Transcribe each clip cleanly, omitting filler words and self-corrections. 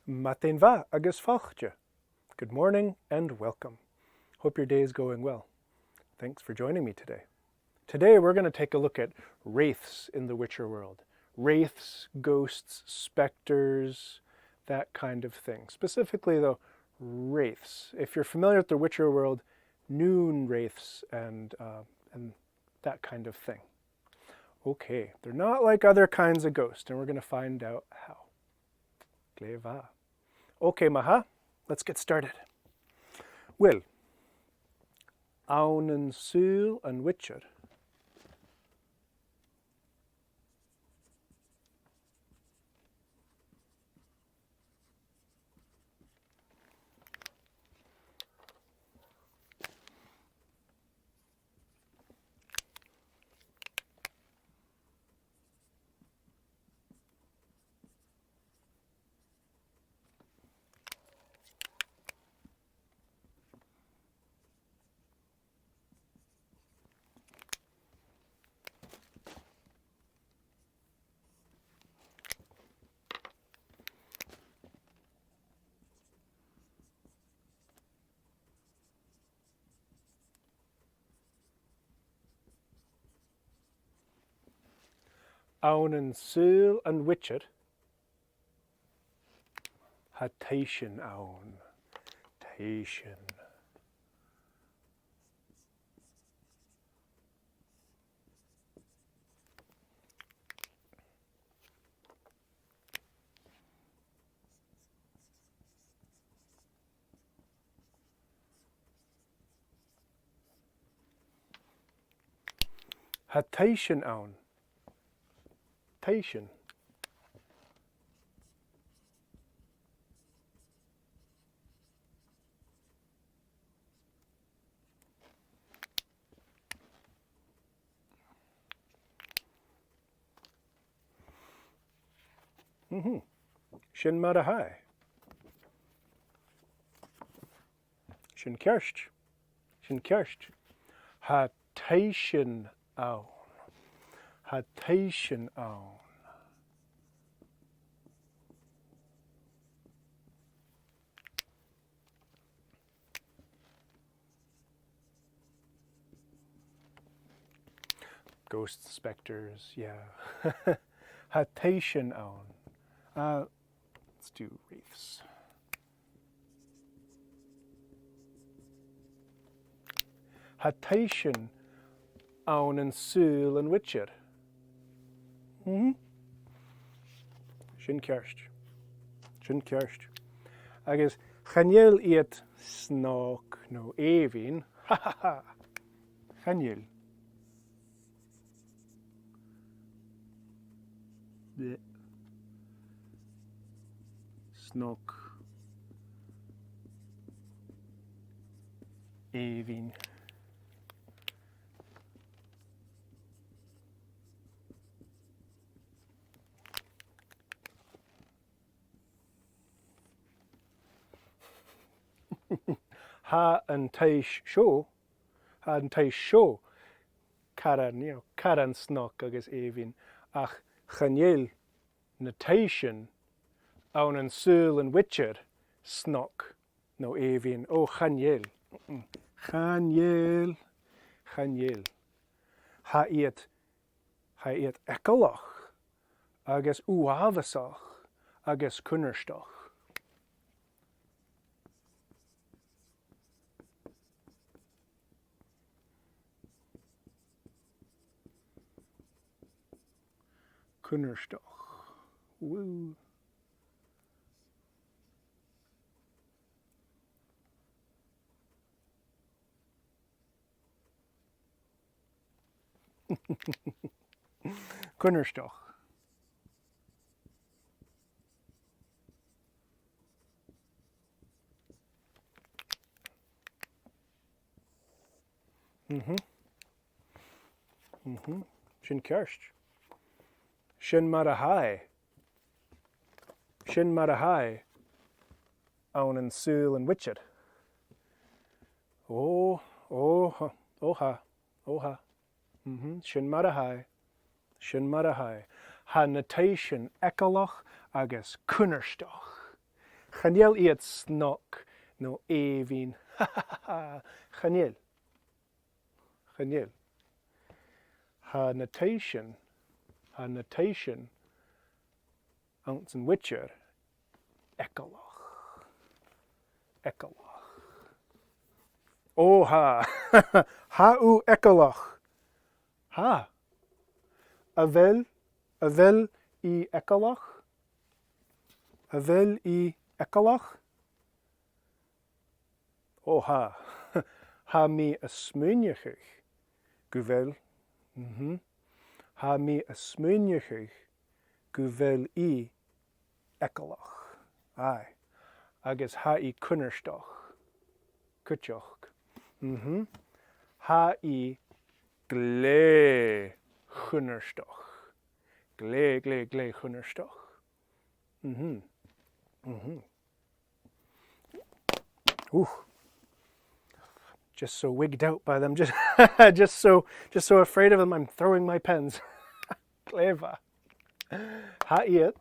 Matin va agus fáilte. Good morning and welcome. Hope your day is going well. Thanks for joining me today. Today we're going to take a look at wraiths in the Witcher world. Wraiths, ghosts, specters, that kind of thing. Specifically though, wraiths. If you're familiar with the Witcher world, noon wraiths and that kind of thing. Okay, they're not like other kinds of ghosts, and we're going to find out how. Gleva. Okay, maha, let's get started. Well, Aun and Sul and Witcher. Aun and Sul and Witcher. Hatation Aun. Tation. Hatation Aun. Tation. Shin Marahai. Shin Kerst. Shin Kerst. Hatation Aun. Hatation Aun. Ghosts, specters, yeah. Hatation Aun. Let's do wraiths. Hatation Aun and Sul and Witcher. Sin Kerst. Sin Kerst. Agus Chanel iad snok no Evin. Ha ha ha. Chanel. Snok Evin. Ha and taish show. Ha and taish show. Karan, Karan snok agus Evin. Ach Chanel notation. Aun and Sul and Witcher. Snok no Evin. Oh, Chanel. Chanel. Chanel. Ha iad ekalach. Agus uavasach. Agus kunnerstach. Kunnerstach. Woo. Kunnerstach. Shin Kerst. Shin Marahai. Shin Marahai. Aun and Sul and Witcher. Oh, ha. Shin Marahai. Ha notation ekalach agus kunnerstach. Chaniel iet snok no evin. Chaniel. Chaniel. Ha notation. Ounce and witcher. Ekalach. Oh ha. Ha u ekalach. Ha. Avel I ekalach. Avel I ekalach. Oh ha. Ha mi asmunjachig. Guvel. Ha mi asmunjachig. Guvel I ekalach. Aye. Agus ha I kunnerstoch. Kutjoch. Ha I gle kunnerstoch. Gle kunnerstoch. Ooh. Just so wigged out by them, just so afraid of them, I'm throwing my pens. Clever. Ha-iet.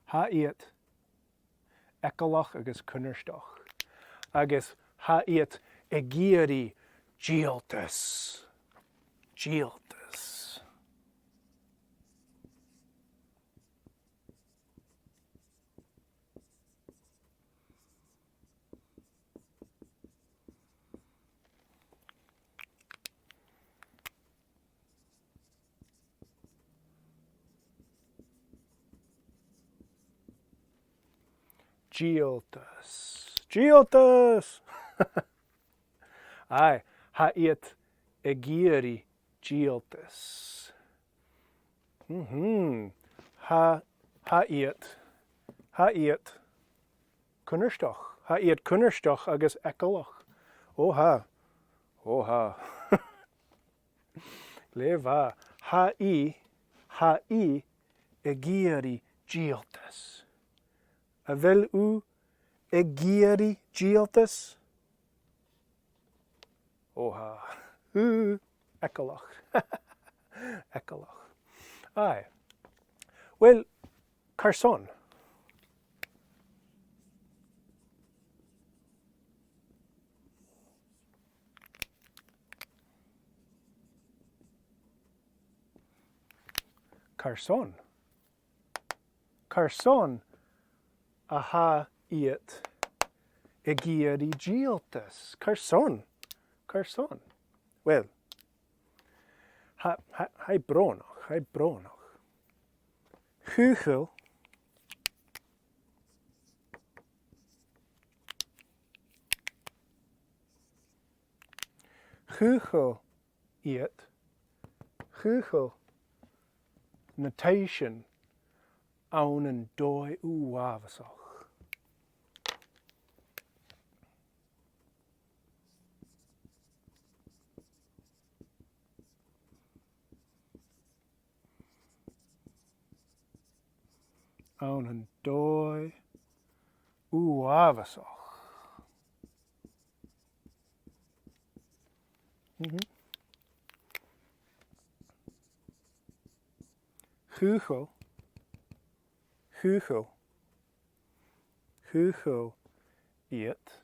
Ha-iet. Ekalach agus kunnerstoch. Agus ha-iet egiri gialtus. Gialtus. Gialtus. Aye, ha-iet egiri gialtus. Ha-iet kunnerstoch. Ha-iet kunnerstoch agus ekalach. Oh ha. Leva. Ha-i egiri gialtus. Avel u egiri gialtus? Oha. Ekalach. Ekalach. Aye. Well, Carson. Carson. Aha iet egiri gialtus. Carson. Well, hai bronach. Hugel. Hugel notation aunen doi uwavasach. Aunen doi uwavasach. Hugel iet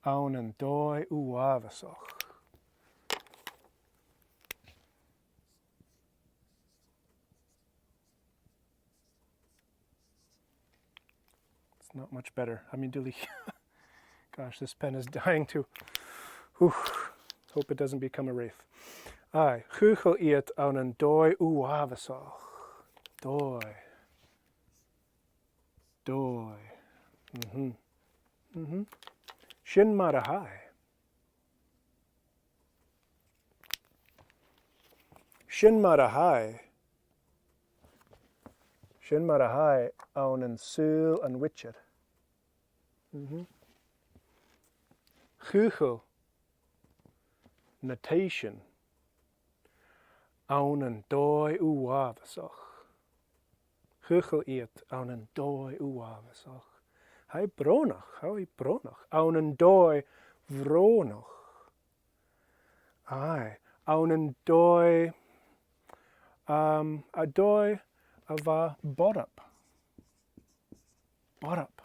aunen doi uwavasach. It's not much better. I mean, Duli. Gosh, this pen is dying to. Hope it doesn't become a wraith. Aye, hugel iet aunen doi uwavasach. Doi. Shin marahai. Shin marahai aunen sul and witcher. Hugel notation aunen doi uwavasach. Huchel iet aan een doi uavasach. Hai bronach, aan een doi vronach. Ai, aan een doi, a doi of a borop. Borop.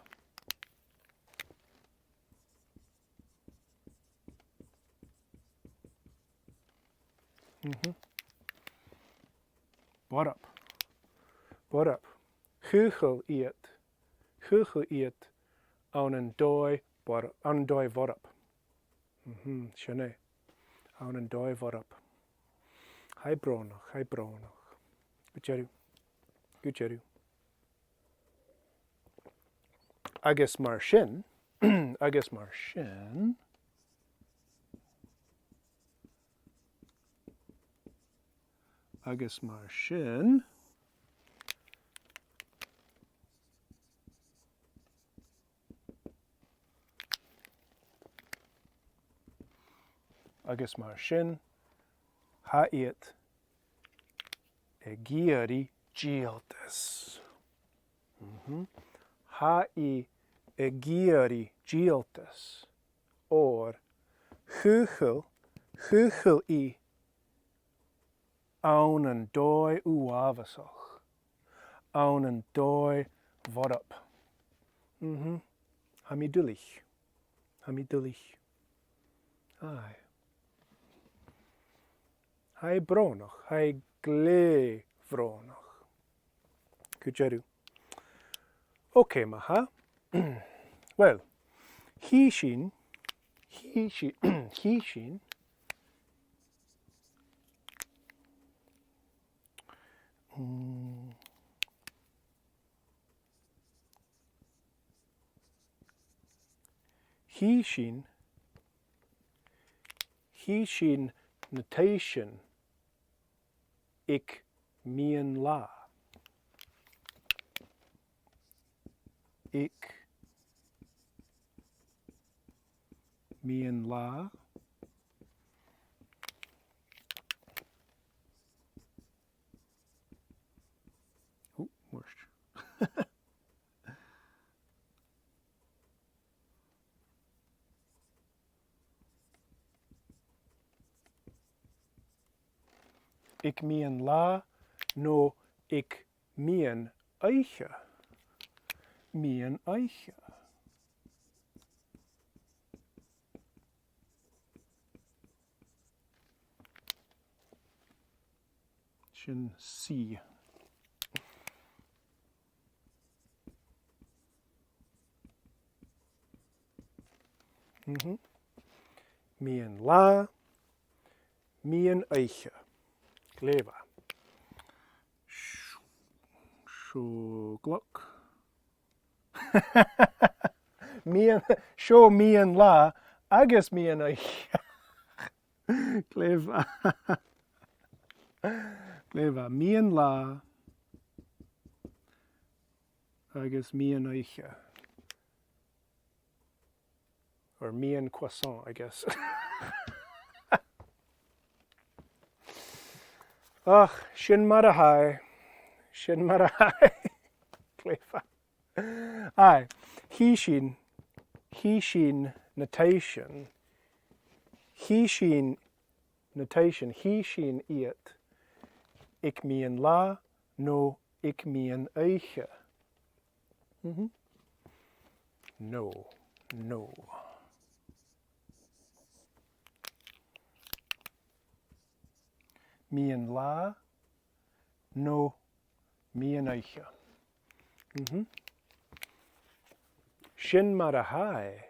Borop. Borop. Huchel iet aan een doi borop, aan een doi vorop. Schöne. Aan een doi vorop. Hai bronach. Good jeru. Agus mar sin, agus mar sin, agus mar sin, agus mar sin, ha iet egiari gialtis. Ha I egiari gialtis, or huchel I aan een doi uavasach, aan een doi vorop. Hamidulich. Ai. Hai bronach, hai gle vronach. Kujeru. Okay, maha. Well, hishin. Hishin notation ik mien la. Ik mien la. Worst. Ik mien la, no ik mien eiche. Mien eiche. Shin C. Mien la, mien eiche. Kleva. Glock. Mien la, agus mien eiche. Kleva. Mien la, agus mien eiche. Or mien croissant, I guess. Ach, shin marahai. Kleva. Aye, hishin notation. Hishin iet. Ik mien la, no ik mien eiche. No. Mien la, no mien eiche. Shin marahai.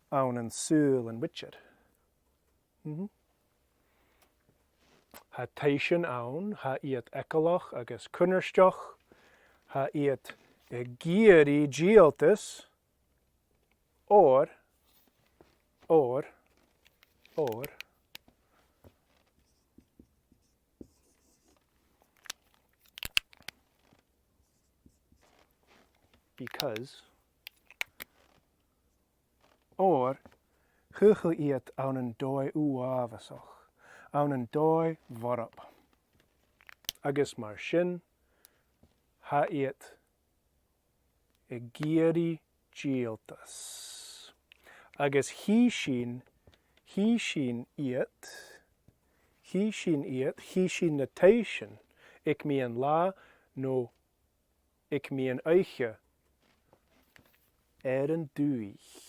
Aan een sul en witcher. Ha teishin aan, ha iet ekalach agus kunnerstoch, ha iet gieri gialtis, or, because, or, huchel iet aan een doi aan een doi vorop. Agus mar shin, Haiet Egiri Gieltas. Agus he shin iet, notation, ik mi an la, no ik mi an eiche, an duich.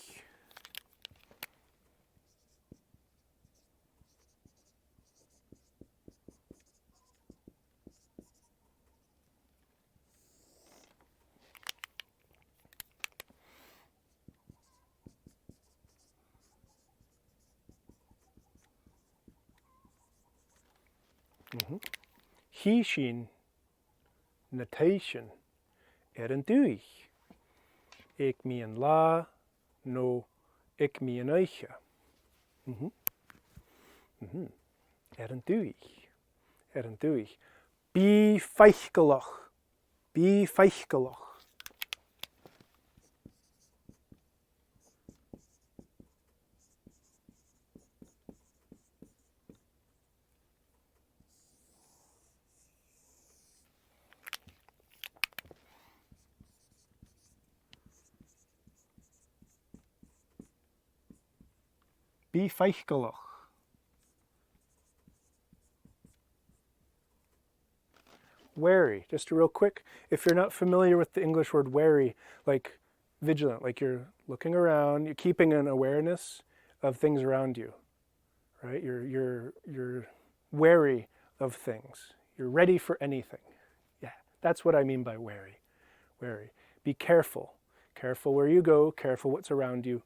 He shin notation an duich. Ik mi an la, no ik mi an eiche. An duich. An duich. Bí feichgelach. Bí feichgelach. Bí feichgelach. Wary, just real quick, if you're not familiar with the English word wary, like vigilant, like you're looking around, you're keeping an awareness of things around you, right? You're wary of things. You're ready for anything. Yeah, that's what I mean by wary. Wary. Be careful. Careful where you go, careful what's around you.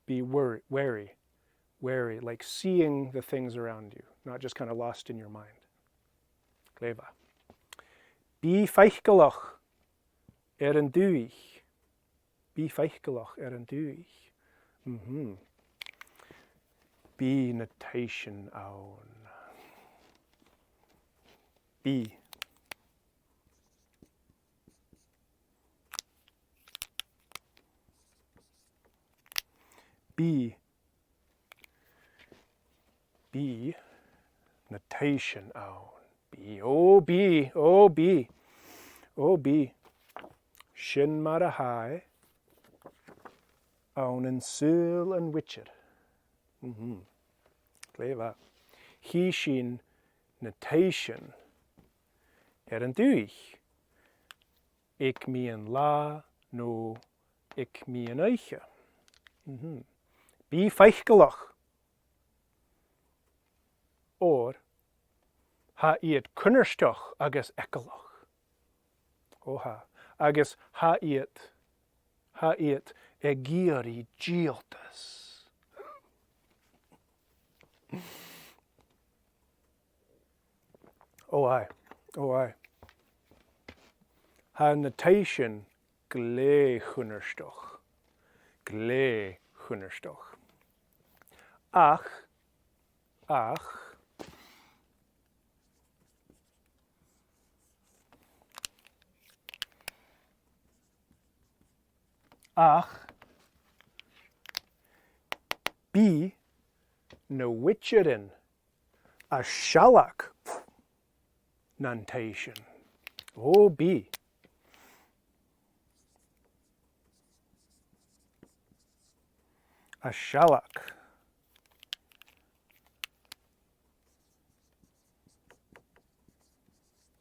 Be wary. Wary, like seeing the things around you, not just kind of lost in your mind. Gleva. Bí feichgelach an duich. Bí feichgelach an duich. Bí notation own. Bí. Bí. Bí notation own. Bí, oh bí, oh bí, oh bí. Shin marahai own and sul and witcher. Gleva. He shin notation an duich. Ik mi an la, no ik mi an eiche. Bí feichgelach. Or ha iet kunnerstoch agus ekelach. Oha. Agus ha iet egiri gieltas. Oh I. Ha notation gle kunnerstoch. Gle kunnerstoch. Ach. Bí no witcherin a shalak notation. Oh, bí. A shalak.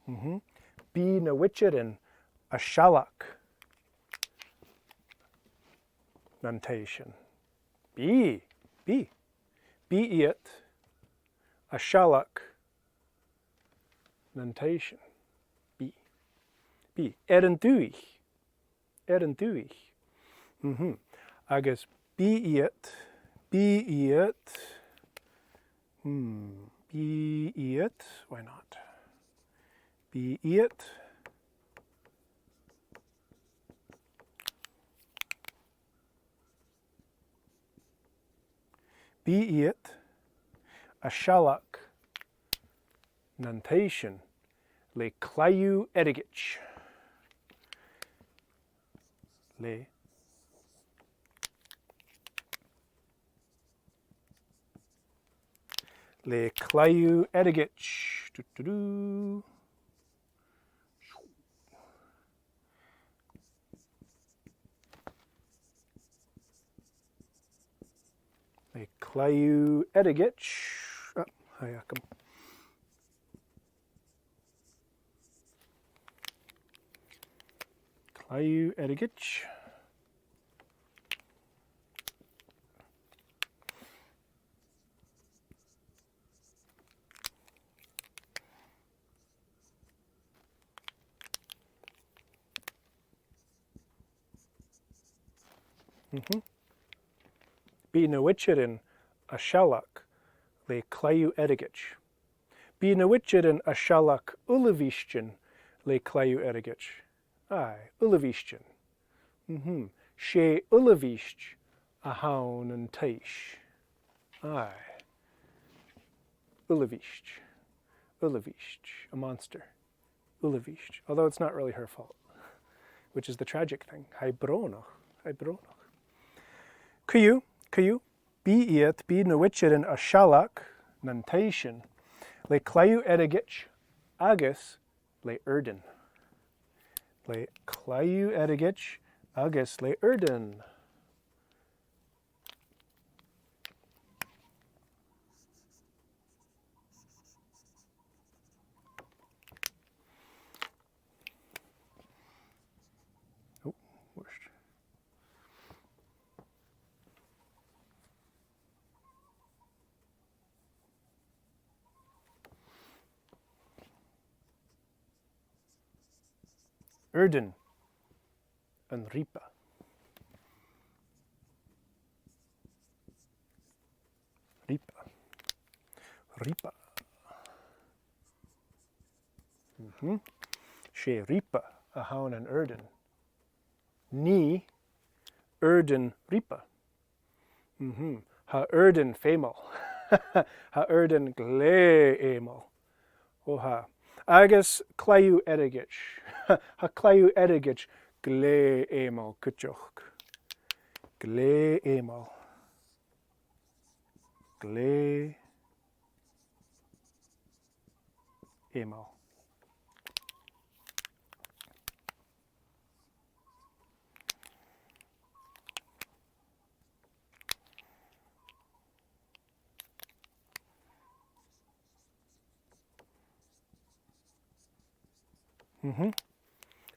Bí no witcherin a shalak notation. Bí it a shalak notation. Bí an duich. Agus bí it. Why not? Bí it. Bí it a shalak notation le clayu edigich. Le clayu edigich. claiú edigich. Hayakam. Claiú edigich. Bí na witcherin a shalach le claiú edigich. Bí na witcherin a shalach ulavishtin le claiú edigich. Aye, ulavishtin. She ulavisht a haun and taish. Aye. Ulavisht. Ulavisht. A monster. Ulavisht. Although it's not really her fault. Which is the tragic thing. Hai bronoch. Hai bronoch. Kuyu. Bí iat bí na witcherin a shalach nantation le claiú edigich agus le urdin. Le claiú edigich agus le urdin. Oh, worst. Urdin and ripa. Ripa. She ripa a haun and urdin. Ni urdin ripa. Ha urdin femel. Ha urdin gle emel. Oha. Agus claiú edigich. Ha claiú edigich gle emel kuchoch. Gle emel. Gle emel.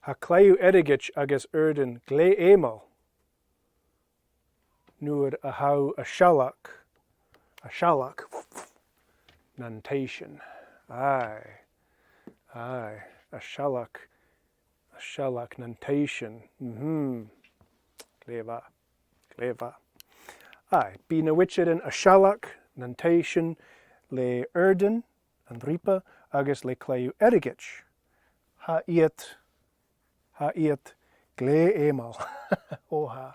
Ha claiú edigich agus urdin gle emel. Nuad a hau a shalach. A shalach. Nantation. Aye. A shalach nantation. Gleva. Aye. Bí na witcherin a shalach nantation le urdin and ripa agus le claiú edigich. Ha iat gle emel. Oha.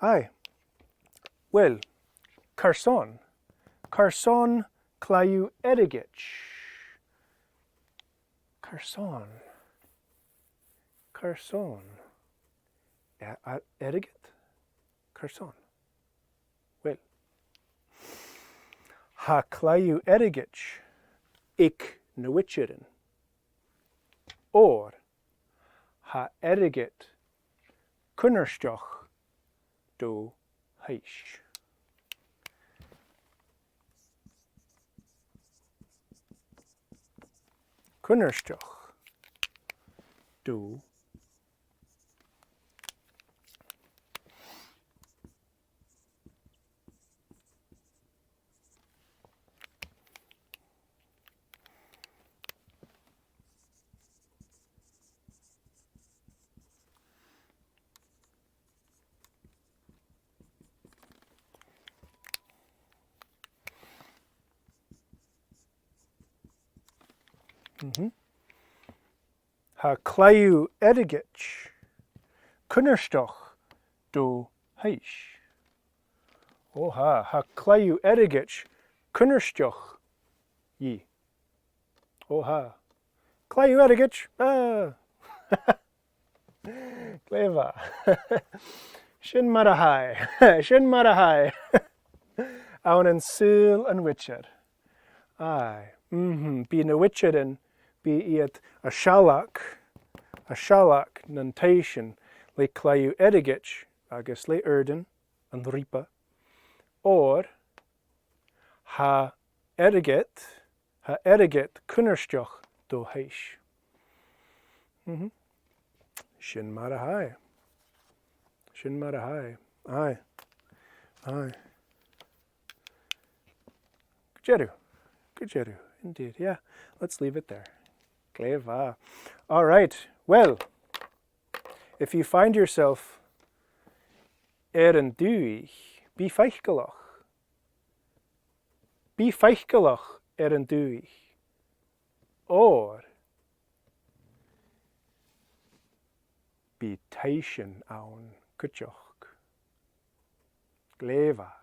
Aye. Well, carson claiú edigich. Carson. Edigit? Carson. Well. Ha claiú edigich. Ik na witcherin. Or ha edigit kunnerstoch do heish. Kunnerstoch do Ha claiú edigich kunnerstoch do heish. Oha, ha claiú edigich kunnerstoch ye. Oha. Claiú edigich. Cleva. Shin marahai. Aun en sul an witcher. Aye. Bí na witcherin bí iad a shalach nantation le claiú edigich agus le urdin an ripa or ha eriget kunnerstjoch do heish. Shin marahai. Shin marahai. Aye. Aye. Good jeru, indeed. Yeah, let's leave it there. Gleva. All right. Well, if you find yourself an duich, be feichgelach. Be feichgelach an duich. Or be teischen aun kutjoch. Gleva.